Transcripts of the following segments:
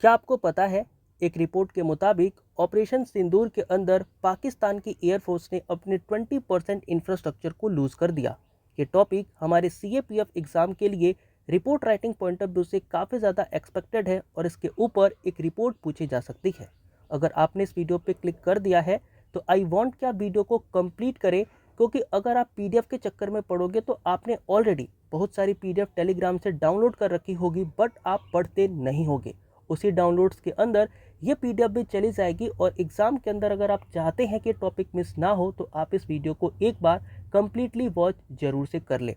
क्या आपको पता है, एक रिपोर्ट के मुताबिक ऑपरेशन सिंदूर के अंदर पाकिस्तान की एयरफोर्स ने अपने 20% इंफ्रास्ट्रक्चर को लूज कर दिया। ये टॉपिक हमारे सीएपीएफ एग्जाम के लिए report writing point of view से काफ़ी ज़्यादा एक्सपेक्टेड है और इसके ऊपर एक रिपोर्ट पूछी जा सकती है। अगर आपने इस वीडियो पे क्लिक कर दिया है तो आई वांट कि आप वीडियो को कंप्लीट करें, क्योंकि अगर आप पीडीएफ के चक्कर में पढ़ोगे तो आपने ऑलरेडी बहुत सारी पीडीएफ टेलीग्राम से डाउनलोड कर रखी होगी, बट आप पढ़ते नहीं होगे। उसी डाउनलोड्स के अंदर ये पीडीएफ भी चली जाएगी और एग्जाम के अंदर अगर आप चाहते हैं कि टॉपिक मिस ना हो तो आप इस वीडियो को एक बार कंप्लीटली वॉच जरूर से कर लें।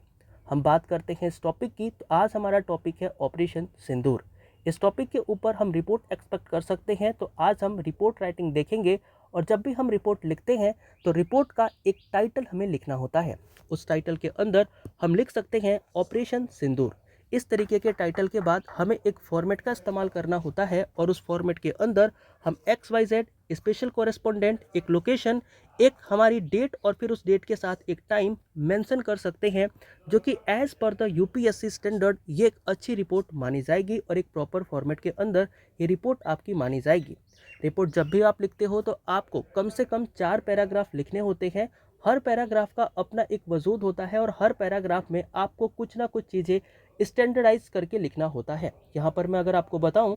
हम बात करते हैं इस टॉपिक की, तो आज हमारा टॉपिक है ऑपरेशन सिंदूर। इस टॉपिक के ऊपर हम रिपोर्ट एक्सपेक्ट कर सकते हैं, तो आज हम रिपोर्ट राइटिंग देखेंगे। और जब भी हम रिपोर्ट लिखते हैं तो रिपोर्ट का एक टाइटल हमें लिखना होता है। उस टाइटल के अंदर हम लिख सकते हैं ऑपरेशन सिंदूर। इस तरीके के टाइटल के बाद हमें एक फॉर्मेट का इस्तेमाल करना होता है और उस फॉर्मेट के अंदर हम XYZ स्पेशल कोरेस्पोंडेंट, एक लोकेशन, एक हमारी डेट और फिर उस डेट के साथ एक टाइम मेंशन कर सकते हैं, जो कि as per the UPSC standard ये एक अच्छी रिपोर्ट मानी जाएगी और एक प्रॉपर फॉर्मेट के अंदर ये रिपोर्ट आपकी मानी जाएगी। रिपोर्ट जब भी आप लिखते हो तो आपको कम से कम 4 पैराग्राफ लिखने होते हैं। हर पैराग्राफ का अपना एक वजूद होता है और हर पैराग्राफ में आपको कुछ ना कुछ चीज़ें स्टैंडर्डाइज करके लिखना होता है। यहाँ पर मैं अगर आपको बताऊं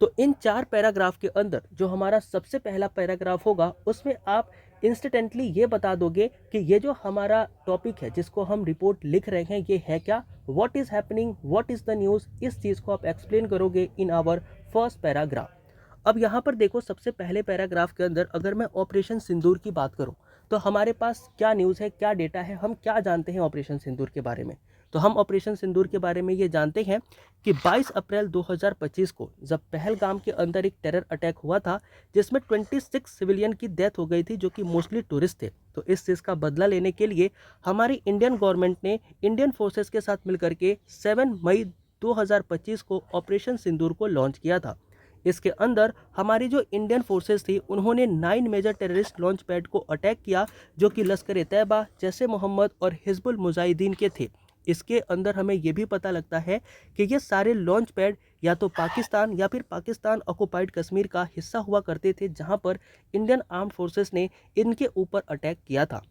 तो इन 4 पैराग्राफ के अंदर जो हमारा सबसे पहला पैराग्राफ होगा उसमें आप इंस्टेंटली ये बता दोगे कि ये जो हमारा टॉपिक है जिसको हम रिपोर्ट लिख रहे हैं ये है क्या, what is happening, what is the news. इस चीज़ को आप एक्सप्लेन करोगे इन आवर फर्स्ट पैराग्राफ। अब यहाँ पर देखो, सबसे पहले पैराग्राफ के अंदर अगर मैं ऑपरेशन सिंदूर की बात करूँ तो हमारे पास क्या न्यूज़ है, क्या डेटा है, हम क्या जानते हैं ऑपरेशन सिंदूर के बारे में। तो हम ऑपरेशन सिंदूर के बारे में ये जानते हैं कि 22 अप्रैल 2025 को जब पहलगाम के अंदर एक टेरर अटैक हुआ था जिसमें 26 सिविलियन की डेथ हो गई थी, जो कि मोस्टली टूरिस्ट थे। तो इस चीज़ का बदला लेने के लिए हमारी इंडियन गवर्नमेंट ने इंडियन फोर्सेस के साथ मिलकर के 7 मई 2025 को ऑपरेशन सिंदूर को लॉन्च किया था। इसके अंदर हमारी जो इंडियन फोर्सेस थी उन्होंने 9 मेजर टेररिस्ट लॉन्च पैड को अटैक किया, जो कि लश्कर तैयबा, जैश ए मोहम्मद और हिजबुल मुजाहिदीन के थे। इसके अंदर हमें यह भी पता लगता है कि ये सारे लॉन्च पैड या तो पाकिस्तान या फिर पाकिस्तान ऑक्युपाइड कश्मीर का हिस्सा हुआ करते थे, जहां पर इंडियन आर्म्ड फोर्सेस ने इनके ऊपर अटैक किया था।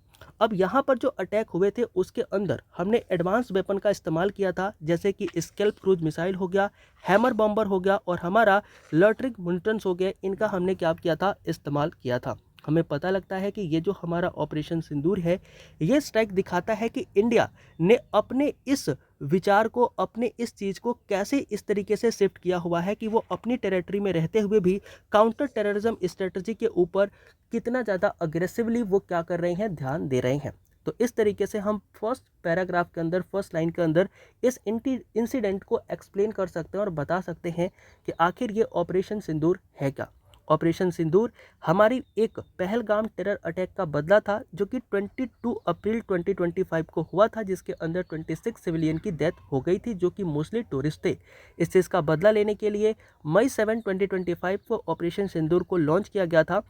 अब यहाँ पर जो अटैक हुए थे उसके अंदर हमने एडवांस वेपन का इस्तेमाल किया था, जैसे कि स्कैल्प क्रूज मिसाइल हो गया, हैमर बॉम्बर हो गया और हमारा लॉटरिक मुंटन्स हो गया। इनका हमने क्या किया था, इस्तेमाल किया था। हमें पता लगता है कि ये जो हमारा ऑपरेशन सिंदूर है ये स्ट्राइक दिखाता है कि इंडिया ने अपने इस विचार को, अपने इस चीज़ को कैसे इस तरीके से शिफ्ट किया हुआ है कि वो अपनी टेरिटरी में रहते हुए भी काउंटर टेररिज्म स्ट्रेटजी के ऊपर कितना ज़्यादा अग्रेसिवली वो क्या कर रहे हैं, ध्यान दे रहे हैं। तो इस तरीके से हम फर्स्ट पैराग्राफ के अंदर, फर्स्ट लाइन के अंदर इस इंसिडेंट को एक्सप्लेन कर सकते हैं और बता सकते हैं कि आखिर ये ऑपरेशन सिंदूर है क्या। ऑपरेशन सिंदूर हमारी एक पहलगाम टेरर अटैक का बदला था, जो कि 22 अप्रैल 2025 को हुआ था, जिसके अंदर 26 सिविलियन की डेथ हो गई थी, जो कि मोस्टली टूरिस्ट थे। इस चीज़ का बदला लेने के लिए मई 7, 2025 को ऑपरेशन सिंदूर को लॉन्च किया गया था,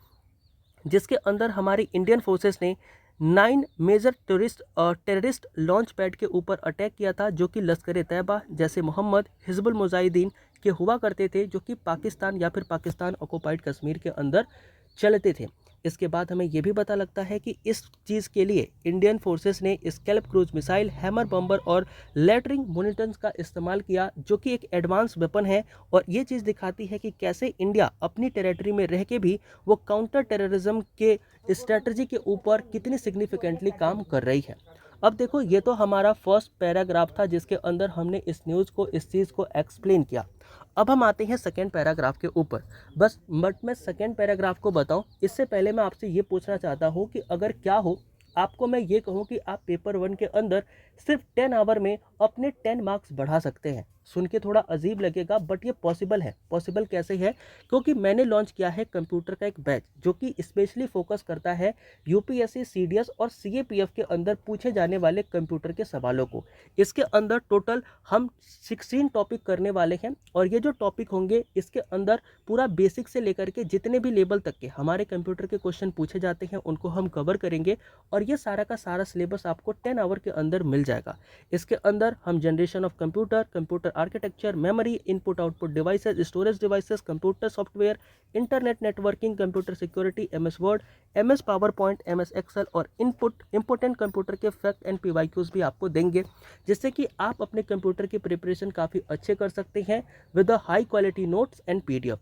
जिसके अंदर हमारी इंडियन फोर्सेस ने 9 मेजर टेररिस्ट लॉन्च पैड के ऊपर अटैक किया था, जो कि लश्कर तैयबा, जैश ए मोहम्मद, हिजबुल मुजाहिदीन के हुआ करते थे, जो कि पाकिस्तान या फिर पाकिस्तान ऑक्युपाइड कश्मीर के अंदर चलते थे। इसके बाद हमें यह भी पता लगता है कि इस चीज़ के लिए इंडियन फोर्सेस ने स्कैल्प क्रूज मिसाइल, हैमर बम्बर और लैटरिंग मोनिटर्स का इस्तेमाल किया, जो कि एक एडवांस वेपन है। और ये चीज़ दिखाती है कि कैसे इंडिया अपनी टेरिटरी में रह के भी वो काउंटर टेररिज्म के स्ट्रेटजी के ऊपर कितनी सिग्निफिकेंटली काम कर रही है। अब देखो, ये तो हमारा फर्स्ट पैराग्राफ था जिसके अंदर हमने इस न्यूज़ को, इस चीज़ को एक्सप्लेन किया। अब हम आते हैं सेकेंड पैराग्राफ के ऊपर। बट मैं सेकेंड पैराग्राफ को बताऊं इससे पहले मैं आपसे ये पूछना चाहता हूं कि अगर क्या हो आपको मैं ये कहूं कि आप पेपर 1 के अंदर सिर्फ 10 आवर में अपने 10 मार्क्स बढ़ा सकते हैं। सुन के थोड़ा अजीब लगेगा, बट ये पॉसिबल है। पॉसिबल कैसे है? क्योंकि मैंने लॉन्च किया है कंप्यूटर का एक बैच, जो कि स्पेशली फोकस करता है यूपीएससी, सीडीएस और सीएपीएफ के अंदर पूछे जाने वाले कंप्यूटर के सवालों को। इसके अंदर टोटल हम 16 टॉपिक करने वाले हैं और ये जो टॉपिक होंगे इसके अंदर पूरा बेसिक से लेकर के जितने भी लेवल तक के हमारे कंप्यूटर के क्वेश्चन पूछे जाते हैं उनको हम कवर करेंगे और ये सारा का सारा सिलेबस आपको 10 आवर के अंदर मिल जाएगा। इसके अंदर अंदर हम generation of computer, computer architecture, memory, input output devices, storage devices, computer software, internet networking, computer security, MS word, MS PowerPoint, MS Excel और इंपोर्टेंट कंप्यूटर के फैक्ट एंड PYQs भी आपको देंगे, जिससे कि आप अपने कंप्यूटर की प्रिपरेशन काफ़ी अच्छे कर सकते हैं with a high quality notes and PDF।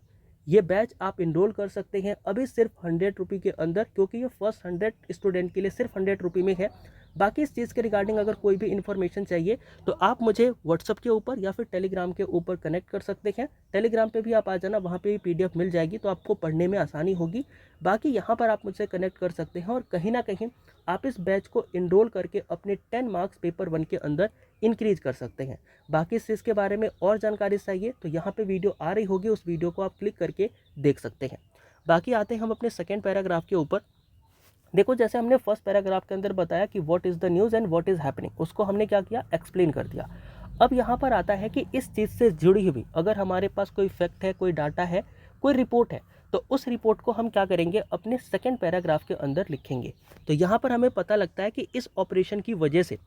ये बैच आप इनरोल कर सकते हैं अभी सिर्फ 100 रुपये के अंदर, क्योंकि ये फर्स्ट 100 स्टूडेंट के लिए सिर्फ 100 रुपये में है। बाकी इस चीज़ के रिगार्डिंग अगर कोई भी इन्फॉर्मेशन चाहिए तो आप मुझे व्हाट्सअप के ऊपर या फिर टेलीग्राम के ऊपर कनेक्ट कर सकते हैं। टेलीग्राम पे भी आप आ जाना, वहाँ पे भी PDF मिल जाएगी, तो आपको पढ़ने में आसानी होगी। बाकी यहाँ पर आप मुझसे कनेक्ट कर सकते हैं और कहीं ना कहीं आप इस बैच को इनरोल करके अपने 10 मार्क्स पेपर 1 के अंदर इंक्रीज कर सकते हैं। बाकी इस चीज़ के बारे में और जानकारी चाहिए तो यहाँ पे वीडियो आ रही होगी, उस वीडियो को आप क्लिक करके देख सकते हैं। बाकी आते हैं हम अपने सेकेंड पैराग्राफ के ऊपर। देखो, जैसे हमने फर्स्ट पैराग्राफ के अंदर बताया कि what is the news and what is happening, उसको हमने क्या किया, एक्सप्लेन कर दिया। अब यहाँ पर आता है कि इस चीज़ से जुड़ी हुई अगर हमारे पास कोई फैक्ट है, कोई डाटा है, कोई रिपोर्ट है, तो उस रिपोर्ट को हम क्या करेंगे, अपने सेकेंड पैराग्राफ के अंदर लिखेंगे। तो यहाँ पर हमें पता लगता है कि इस ऑपरेशन की वजह से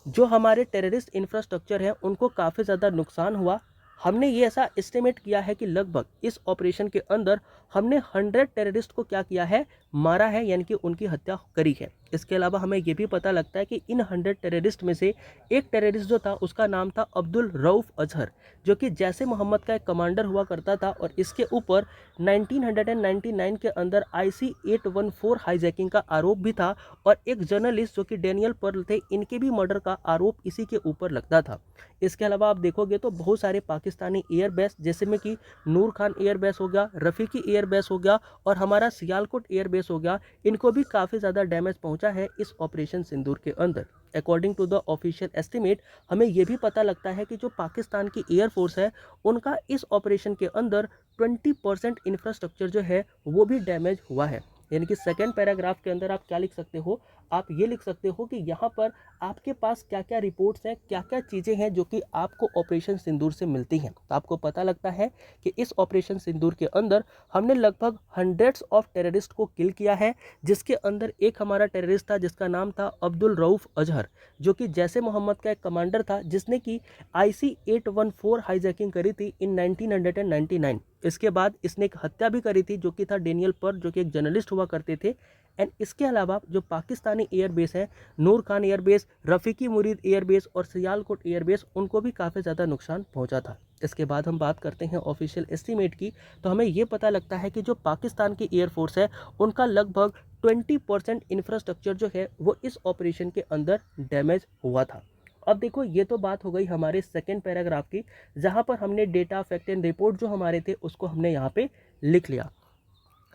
जो हमारे टेररिस्ट इंफ्रास्ट्रक्चर हैं उनको काफ़ी ज़्यादा नुकसान हुआ। हमने ये ऐसा एस्टिमेट किया है कि लगभग इस ऑपरेशन के अंदर हमने 100 टेररिस्ट को क्या किया है, मारा है, यानी कि उनकी हत्या करी है। इसके अलावा हमें ये भी पता लगता है कि इन 100 टेररिस्ट में से एक टेररिस्ट जो था उसका नाम था अब्दुल रऊफ अजहर, जो कि जैसे मोहम्मद का एक कमांडर हुआ करता था और इसके ऊपर 1999 के अंदर IC 814 हाईजैकिंग का आरोप भी था और एक जर्नलिस्ट जो कि डेनियल पर्ल थे, इनके भी मर्डर का आरोप इसी के ऊपर लगता था। इसके अलावा आप देखोगे तो बहुत सारे पाकिस्तानी एयरबेस, जैसे में कि नूर खान एयरबेस हो गया, रफ़ीकी एयरबेस हो गया और हमारा सियालकोट एयरबेस हो गया, इनको भी काफ़ी ज़्यादा डैमेज पहुंचा है इस ऑपरेशन सिंदूर के अंदर। According to the official estimate हमें यह भी पता लगता है कि जो पाकिस्तान की एयरफोर्स है उनका इस ऑपरेशन के अंदर 20% इंफ्रास्ट्रक्चर जो है वो भी डैमेज हुआ है। यानी कि सेकेंड पैराग्राफ के अंदर आप क्या लिख सकते हो, आप ये लिख सकते हो कि यहाँ पर आपके पास क्या क्या रिपोर्ट्स हैं, क्या क्या चीज़ें हैं जो कि आपको ऑपरेशन सिंदूर से मिलती हैं। तो आपको पता लगता है कि इस ऑपरेशन सिंदूर के अंदर हमने लगभग हंड्रेड्स ऑफ टेररिस्ट को किल किया है, जिसके अंदर एक हमारा टेररिस्ट था जिसका नाम था अब्दुल रऊफ अजहर, जो कि जैसे मोहम्मद का एक कमांडर था, जिसने कि IC 814 हाईजैकिंग करी थी इन 1999। इसके बाद इसने एक हत्या भी करी थी जो कि था डेनियल पर्ल, जो कि एक जर्नलिस्ट हुआ करते थे। एंड इसके अलावा जो पाकिस्तानी एयरबेस है, नूर खान एयरबेस, रफ़ीकी मुरीद एयरबेस और सियालकोट एयरबेस, उनको भी काफ़ी ज़्यादा नुकसान पहुंचा था। इसके बाद हम बात करते हैं ऑफिशियल एस्टीमेट की, तो हमें ये पता लगता है कि जो पाकिस्तान की एयरफोर्स है उनका लगभग 20% इंफ्रास्ट्रक्चर जो है वो इस ऑपरेशन के अंदर डैमेज हुआ था। अब देखो, ये तो बात हो गई हमारे सेकेंड पैराग्राफ की, जहाँ पर हमने डेटा, फैक्ट एंड रिपोर्ट जो हमारे थे उसको हमने यहाँ पे लिख लिया।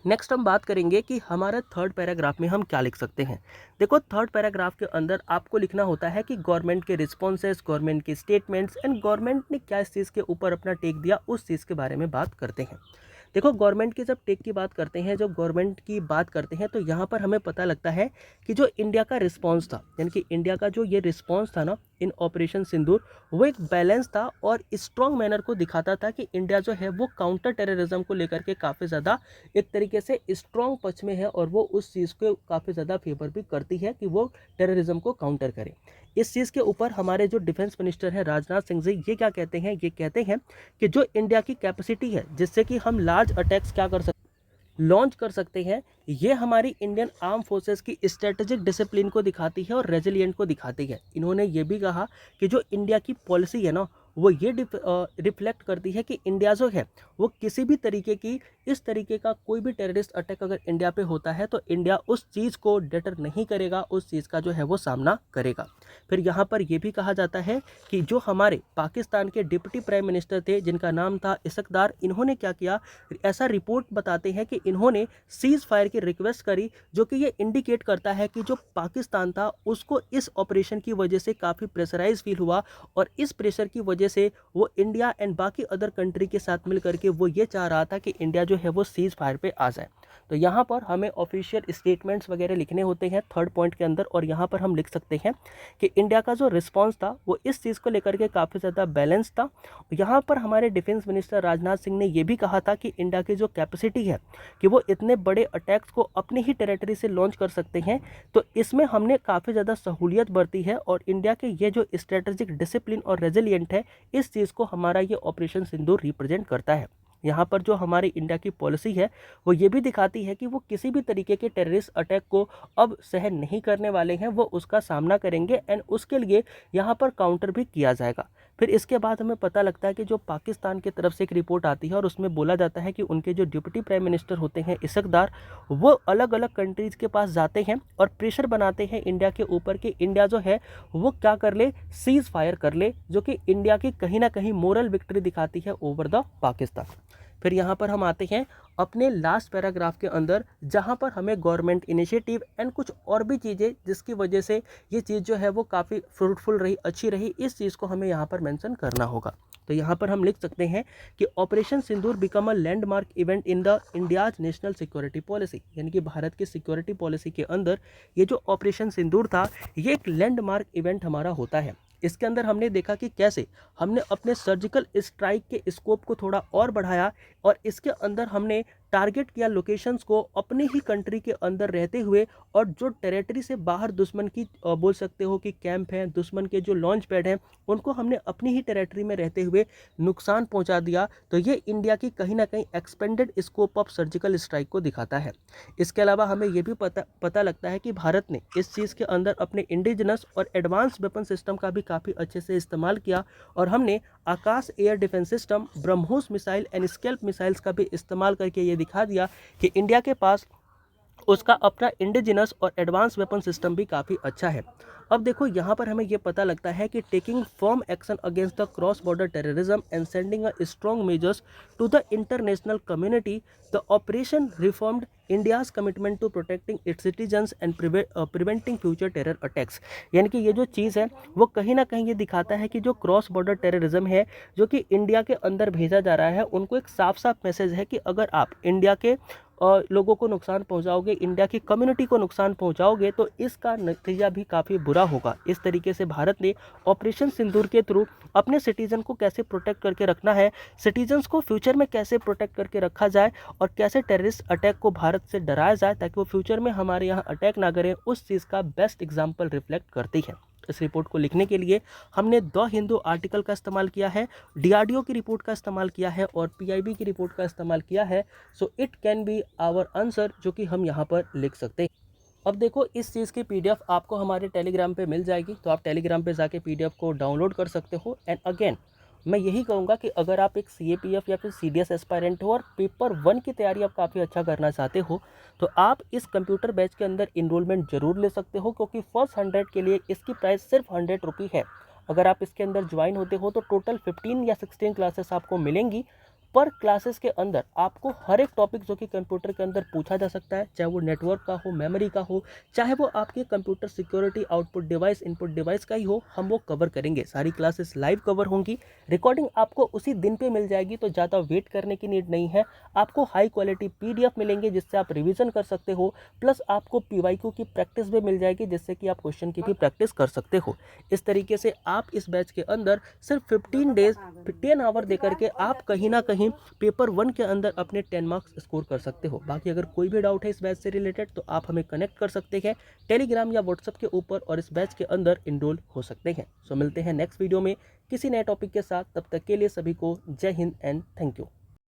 नेक्स्ट हम बात करेंगे कि हमारा थर्ड पैराग्राफ में हम क्या लिख सकते हैं। देखो, थर्ड पैराग्राफ के अंदर आपको लिखना होता है कि गवर्नमेंट के रिस्पॉन्सेस, गवर्नमेंट के स्टेटमेंट्स एंड गवर्नमेंट ने क्या इस चीज़ के ऊपर अपना टेक दिया, उस चीज़ के बारे में बात करते हैं। देखो, गवर्नमेंट की जब टेक की बात करते हैं, जब गवर्नमेंट की बात करते हैं, तो यहाँ पर हमें पता लगता है कि जो इंडिया का रिस्पॉन्स था, यानी कि इंडिया का जो ये रिस्पॉन्स था ना इन ऑपरेशन सिंदूर, वो एक बैलेंस था और स्ट्रॉन्ग मैनर को दिखाता था कि इंडिया जो है वो काउंटर टेररिज्म को लेकर के काफ़ी ज़्यादा एक तरीके से स्ट्रॉन्ग पक्ष में है और वो उस चीज़ को काफ़ी ज़्यादा फेवर भी करती है कि वो टेररिज्म को काउंटर करे। इस चीज़ के ऊपर हमारे जो डिफेंस मिनिस्टर हैं राजनाथ सिंह जी, ये क्या कहते हैं, ये कहते हैं कि जो इंडिया की कैपेसिटी है जिससे कि हम लार्ज अटैक्स क्या कर सकते, लॉन्च कर सकते हैं, ये हमारी इंडियन आर्म फोर्सेस की स्ट्रेटेजिक डिसिप्लिन को दिखाती है और रेजिलिएंट को दिखाती है। इन्होंने ये भी कहा कि जो इंडिया की पॉलिसी है ना, वो ये रिफ्लेक्ट करती है कि इंडिया जो है वो किसी भी तरीके की, इस तरीके का कोई भी टेररिस्ट अटैक अगर इंडिया पे होता है तो इंडिया उस चीज़ को डेटर नहीं करेगा, उस चीज़ का जो है वो सामना करेगा। फिर यहाँ पर यह भी कहा जाता है कि जो हमारे पाकिस्तान के डिप्टी प्राइम मिनिस्टर थे जिनका नाम था इसकदार, इन्होंने क्या किया, ऐसा रिपोर्ट बताते हैं कि इन्होंने सीज़ फायर की रिक्वेस्ट करी, जो कि ये इंडिकेट करता है कि जो पाकिस्तान था उसको इस ऑपरेशन की वजह से काफ़ी प्रेशराइज फील हुआ और इस प्रेशर की वजह से वो इंडिया एंड बाकी अदर कंट्री के साथ मिल करके वो ये चाह रहा था कि इंडिया जो है वो सीज़ फायर पे आ जाए। तो यहाँ पर हमें ऑफिशियल स्टेटमेंट्स वगैरह लिखने होते हैं थर्ड पॉइंट के अंदर, और यहाँ पर हम लिख सकते हैं कि इंडिया का जो रिस्पॉन्स था वो इस चीज़ को लेकर के काफ़ी ज़्यादा बैलेंस था। यहाँ पर हमारे डिफेंस मिनिस्टर राजनाथ सिंह ने ये भी कहा था कि इंडिया की जो कैपेसिटी है कि वो इतने बड़े अटैक्स को अपनी ही टेरिटरी से लॉन्च कर सकते हैं, तो इसमें हमने काफ़ी ज़्यादा सहूलियत बरती है, और इंडिया के ये जो स्ट्रेटेजिक डिसिप्लिन और रेजिलियंट है, इस चीज़ को हमारा ये ऑपरेशन सिंदूर रिप्रेजेंट करता है। यहाँ पर जो हमारी इंडिया की पॉलिसी है वो ये भी दिखाती है कि वो किसी भी तरीके के टेररिस्ट अटैक को अब सहन नहीं करने वाले हैं, वो उसका सामना करेंगे एंड उसके लिए यहाँ पर काउंटर भी किया जाएगा। फिर इसके बाद हमें पता लगता है कि जो पाकिस्तान की तरफ से एक रिपोर्ट आती है और उसमें बोला जाता है कि उनके जो डिप्टी प्राइम मिनिस्टर होते हैं इसकदार, वो अलग अलग कंट्रीज़ के पास जाते हैं और प्रेशर बनाते हैं इंडिया के ऊपर कि इंडिया जो है वो क्या कर ले, सीज फायर कर ले, जो कि इंडिया की कहीं ना कहीं मोरल विक्ट्री दिखाती है ओवर द पाकिस्तान। फिर यहाँ पर हम आते हैं अपने लास्ट पैराग्राफ के अंदर, जहाँ पर हमें गवर्नमेंट इनिशिएटिव एंड कुछ और भी चीज़ें जिसकी वजह से ये चीज़ जो है वो काफ़ी फ्रूटफुल रही, अच्छी रही, इस चीज़ को हमें यहाँ पर मेंशन करना होगा। तो यहाँ पर हम लिख सकते हैं कि operation Sindoor become a landmark event in the India's national security policy, यानी कि भारत की सिक्योरिटी पॉलिसी के अंदर ये जो ऑपरेशन सिंदूर था ये एक लैंडमार्क इवेंट हमारा होता है। इसके अंदर हमने देखा कि कैसे हमने अपने सर्जिकल स्ट्राइक के स्कोप को थोड़ा और बढ़ाया, और इसके अंदर हमने टारगेट किया लोकेशंस को अपनी ही कंट्री के अंदर रहते हुए, और जो टेरिटरी से बाहर दुश्मन की बोल सकते हो कि कैंप हैं, दुश्मन के जो लॉन्च पैड हैं, उनको हमने अपनी ही टेरिटरी में रहते हुए नुकसान पहुंचा दिया। तो ये इंडिया की कहीं ना कहीं expanded scope of surgical strike को दिखाता है। इसके अलावा हमें ये भी पता लगता है कि भारत ने इस चीज़ के अंदर अपने इंडिजिनस और एडवांस वेपन सिस्टम का भी काफ़ी अच्छे से इस्तेमाल किया, और हमने Akash air defence system, BrahMos missile and Scalp missiles का भी इस्तेमाल करके ये दिखा दिया कि इंडिया के पास उसका अपना इंडिजिनस और एडवांस वेपन सिस्टम भी काफ़ी अच्छा है। अब देखो यहाँ पर हमें ये पता लगता है कि taking firm action against the cross border terrorism and sending a strong measures to the international community, the operation reformed India's commitment to protecting its citizens and preventing future terror attacks. यानी कि ये जो चीज़ है वो कहीं ना कहीं ये दिखाता है कि जो क्रॉस बॉर्डर टेररिज्म है जो कि इंडिया के अंदर भेजा जा रहा है, उनको एक साफ साफ मैसेज है कि अगर आप इंडिया के लोगों को नुकसान पहुंचाओगे, इंडिया की कम्युनिटी को नुकसान पहुंचाओगे, तो इसका नतीजा भी काफ़ी बुरा होगा। इस तरीके से भारत ने ऑपरेशन सिंदूर के थ्रू अपने सिटीजन को कैसे प्रोटेक्ट करके रखना है, सिटीजन्स को फ्यूचर में कैसे प्रोटेक्ट करके रखा जाए, और कैसे टेररिस्ट अटैक को भारत से डराया जाए ताकि वो फ्यूचर में हमारे यहाँ अटैक ना करें, उस चीज़ का बेस्ट एग्जाम्पल रिफ्लेक्ट करती है। इस रिपोर्ट को लिखने के लिए हमने द हिंदू आर्टिकल का इस्तेमाल किया है, डीआरडीओ की रिपोर्ट का इस्तेमाल किया है, और पीआईबी की रिपोर्ट का इस्तेमाल किया है। So it can be our answer, जो कि हम यहाँ पर लिख सकते हैं। अब देखो इस चीज़ की पीडीएफ आपको हमारे टेलीग्राम पे मिल जाएगी, तो आप टेलीग्राम पे जाके पीडीएफ को डाउनलोड कर सकते हो। एंड अगेन मैं यही कहूँगा कि अगर आप एक सीएपीएफ या फिर सीडीएस एस्पायरेंट हो और पेपर 1 की तैयारी आप काफ़ी अच्छा करना चाहते हो, तो आप इस कंप्यूटर बैच के अंदर इनरोलमेंट जरूर ले सकते हो, क्योंकि फर्स्ट 100 के लिए इसकी प्राइस सिर्फ 100 रुपये है। अगर आप इसके अंदर ज्वाइन होते हो तो टोटल 15 या 16 क्लासेस आपको मिलेंगी। पर क्लासेस के अंदर आपको हर एक टॉपिक जो कि कंप्यूटर के अंदर पूछा जा सकता है, चाहे वो नेटवर्क का हो, मेमोरी का हो, चाहे वो आपके computer security output device, input device का ही हो, हम वो कवर करेंगे। सारी क्लासेस लाइव कवर होंगी, रिकॉर्डिंग आपको उसी दिन पे मिल जाएगी, तो ज़्यादा वेट करने की नीड नहीं है। आपको हाई क्वालिटी पीडीएफ मिलेंगे जिससे आप रिविजन कर सकते हो, प्लस आपको पीवाईक्यू की प्रैक्टिस भी मिल जाएगी जिससे कि आप क्वेश्चन की भी प्रैक्टिस कर सकते हो। इस तरीके से आप इस बैच के अंदर सिर्फ 15 डेज 10 आवर दे करके आप कहीं ना कहीं पेपर 1 के अंदर अपने 10 मार्क्स स्कोर कर सकते हो। बाकी अगर कोई भी डाउट है इस बैच से रिलेटेड तो आप हमें कनेक्ट कर सकते हैं टेलीग्राम या व्हाट्सएप के ऊपर, और इस बैच के अंदर इनरोल हो सकते हैं। सो मिलते हैं नेक्स्ट वीडियो में किसी नए टॉपिक के साथ, तब तक के लिए सभी को जय हिंद एंड थैंक यू।